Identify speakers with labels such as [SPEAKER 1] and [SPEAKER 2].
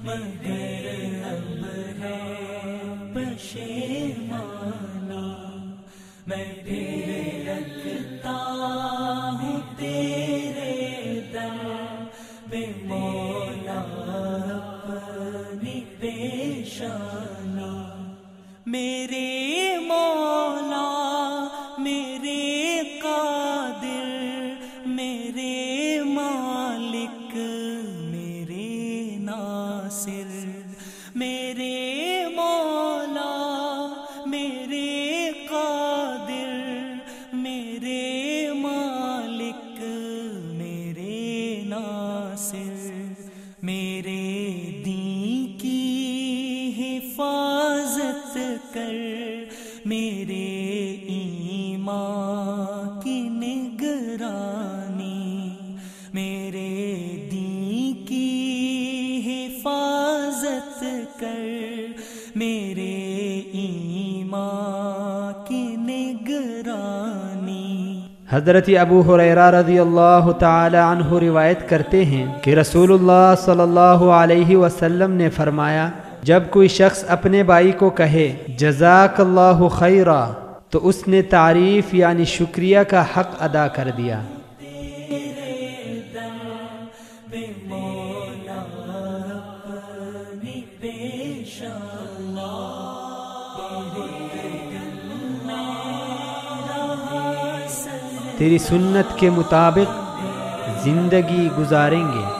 [SPEAKER 1] مگر اب ہے پشیمانہ، میں پھر رکھتا ہوں تیرے در پہ مولا اپنی پیشانی، میرے مولا میرے قادر میرے مالک میرے ناصر، میرے مولا میرے قادر میرے مالک میرے ناصر، میرے دین کی حفاظت کر، میرے ایمان کی نگرانی، میرے دین کی حفاظت کر، میرے ایمان کی نگرانی۔
[SPEAKER 2] حضرت ابو ہریرہ رضی اللہ تعالی عنہ روایت کرتے ہیں کہ رسول اللہ صلی اللہ علیہ وسلم نے فرمایا، جب کوئی شخص اپنے بھائی کو کہے جزاک اللہ خیرا تو اس نے تعریف یعنی شکریہ کا حق ادا کر دیا۔ تیری سنت کے مطابق زندگی گزاریں گے۔